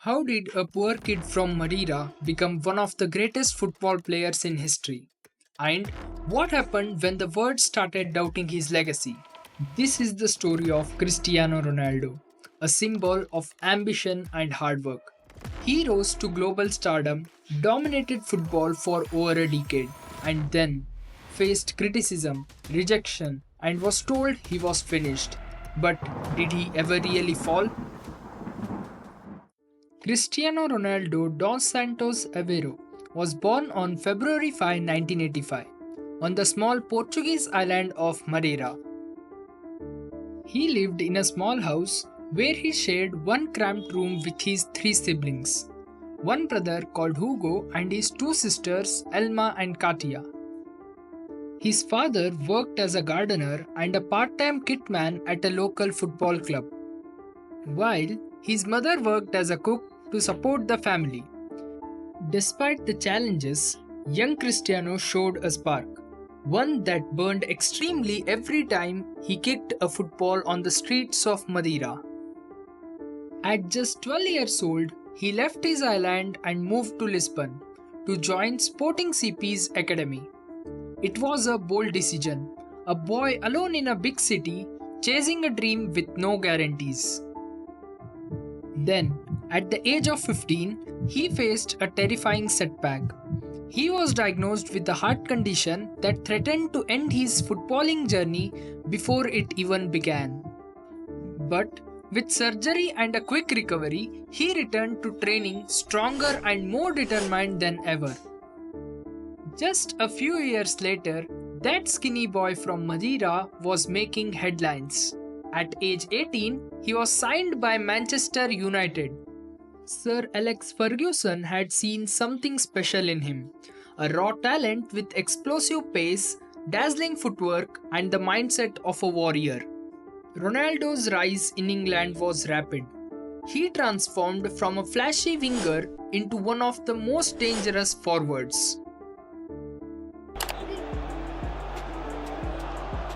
How did a poor kid from Madeira become one of the greatest football players in history? And what happened when the world started doubting his legacy? This is the story of Cristiano Ronaldo, a symbol of ambition and hard work. He rose to global stardom, dominated football for over a decade, and then faced criticism, rejection, and was told he was finished. But did he ever really fall? Cristiano Ronaldo dos Santos Aveiro was born on February 5, 1985, on the small Portuguese island of Madeira. He lived in a small house where he shared one cramped room with his three siblings, one brother called Hugo and his two sisters Elma and Katia. His father worked as a gardener and a part-time kitman at a local football club, while his mother worked as a cook to support the family. Despite the challenges, young Cristiano showed a spark, one that burned extremely every time he kicked a football on the streets of Madeira. At just 12 years old, he left his island and moved to Lisbon to join Sporting CP's academy. It was a bold decision, a boy alone in a big city chasing a dream with no guarantees. Then, at the age of 15, he faced a terrifying setback. He was diagnosed with a heart condition that threatened to end his footballing journey before it even began. But with surgery and a quick recovery, he returned to training stronger and more determined than ever. Just a few years later, that skinny boy from Madeira was making headlines. At age 18, he was signed by Manchester United. Sir Alex Ferguson had seen something special in him, a raw talent with explosive pace, dazzling footwork, and the mindset of a warrior. Ronaldo's rise in England was rapid. He transformed from a flashy winger into one of the most dangerous forwards.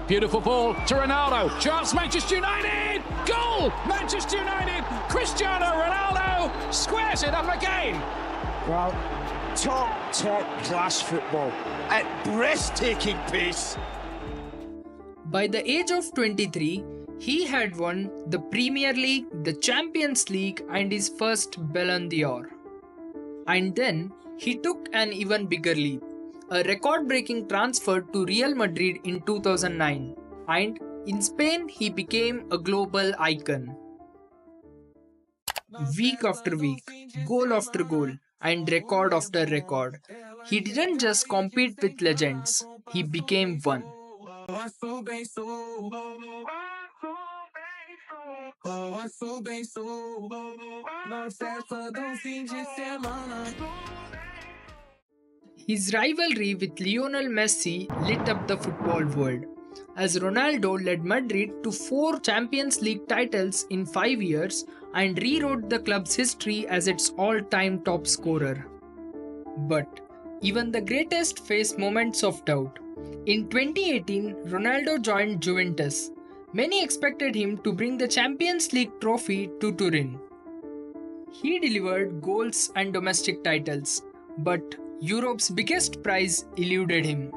Beautiful ball to Ronaldo. Chance Manchester United. Goal! Manchester United. Cristiano Ronaldo squares it up again. Well, top class football at breathtaking pace. By the age of 23, he had won the Premier League, the Champions League, and his first Ballon d'Or. And then he took an even bigger leap, a record-breaking transfer to Real Madrid in 2009, and in Spain he became a global icon. Week after week, goal after goal, and record after record, he didn't just compete with legends, he became one. His rivalry with Lionel Messi lit up the football world, as Ronaldo led Madrid to 4 Champions League titles in 5 years and rewrote the club's history as its all-time top scorer. But even the greatest face moments of doubt. In 2018, Ronaldo joined Juventus. Many expected him to bring the Champions League trophy to Turin. He delivered goals and domestic titles, but Europe's biggest prize eluded him.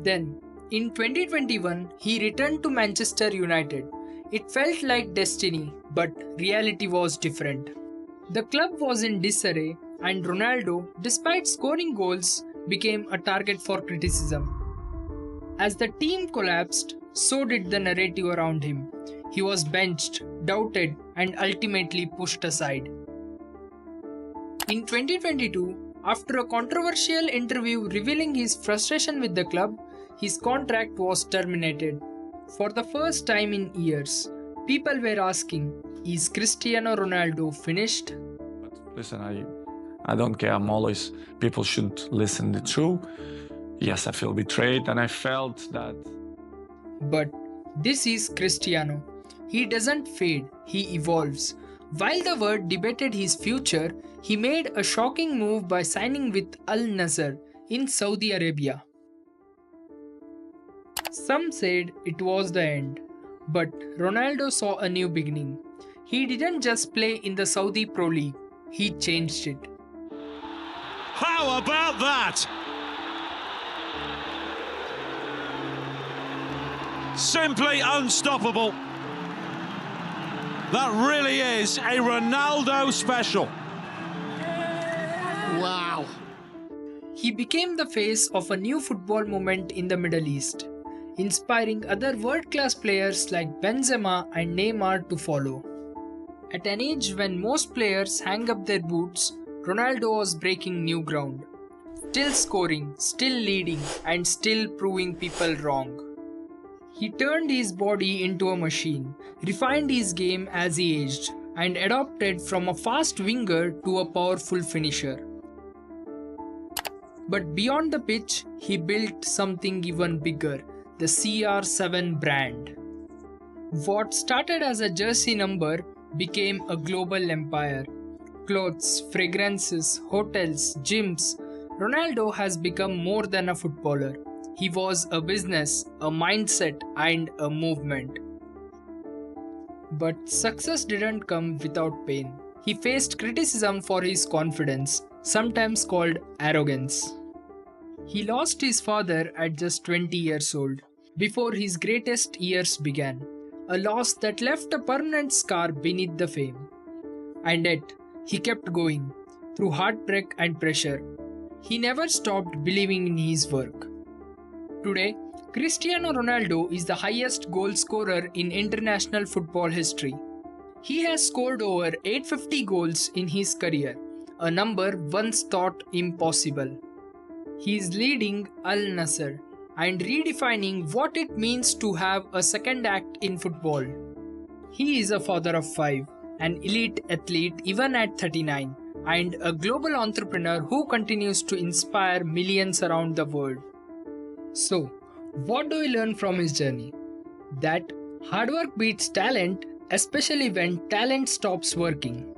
Then, in 2021, he returned to Manchester United. It felt like destiny, but reality was different. The club was in disarray, and Ronaldo, despite scoring goals, became a target for criticism. As the team collapsed, so did the narrative around him. He was benched, doubted, and ultimately pushed aside. In 2022, after a controversial interview revealing his frustration with the club, his contract was terminated. For the first time in years, people were asking, is Cristiano Ronaldo finished? Listen, I don't care. People should listen the truth. Yes, I feel betrayed and I felt that. But this is Cristiano. He doesn't fade, he evolves. While the world debated his future, he made a shocking move by signing with Al Nassr in Saudi Arabia. Some said it was the end, but Ronaldo saw a new beginning. He didn't just play in the Saudi Pro League, he changed it. How about that? Simply unstoppable. That really is a Ronaldo special. Wow. He became the face of a new football movement in the Middle East, inspiring other world-class players like Benzema and Neymar to follow. At an age when most players hang up their boots, Ronaldo was breaking new ground. Still scoring, still leading, and still proving people wrong. He turned his body into a machine, refined his game as he aged, and adopted from a fast winger to a powerful finisher. But beyond the pitch, he built something even bigger, the CR7 brand. What started as a jersey number became a global empire. Clothes, fragrances, hotels, gyms. Ronaldo has become more than a footballer. He was a business, a mindset, and a movement. But success didn't come without pain. He faced criticism for his confidence, sometimes called arrogance. He lost his father at just 20 years old, before his greatest years began, a loss that left a permanent scar beneath the fame. And yet, he kept going, through heartbreak and pressure. He never stopped believing in his work. Today, Cristiano Ronaldo is the highest goal scorer in international football history. He has scored over 850 goals in his career, a number once thought impossible. He is leading Al Nassr and redefining what it means to have a second act in football. He is a father of 5, an elite athlete even at 39, and a global entrepreneur who continues to inspire millions around the world. So, what do we learn from his journey? That hard work beats talent, especially when talent stops working.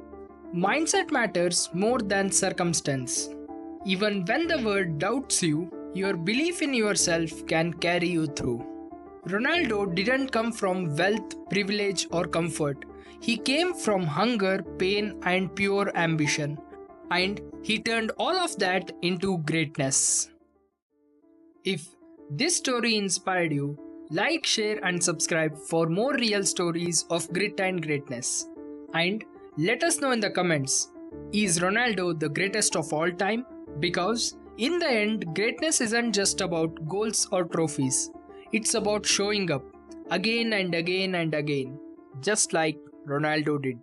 Mindset matters more than circumstance. Even when the world doubts you, your belief in yourself can carry you through. Ronaldo didn't come from wealth, privilege, or comfort. He came from hunger, pain, and pure ambition. And he turned all of that into greatness. If this story inspired you, like, share, and subscribe for more real stories of grit and greatness. And let us know in the comments, is Ronaldo the greatest of all time? Because in the end, greatness isn't just about goals or trophies. It's about showing up again and again and again, just like Ronaldo did.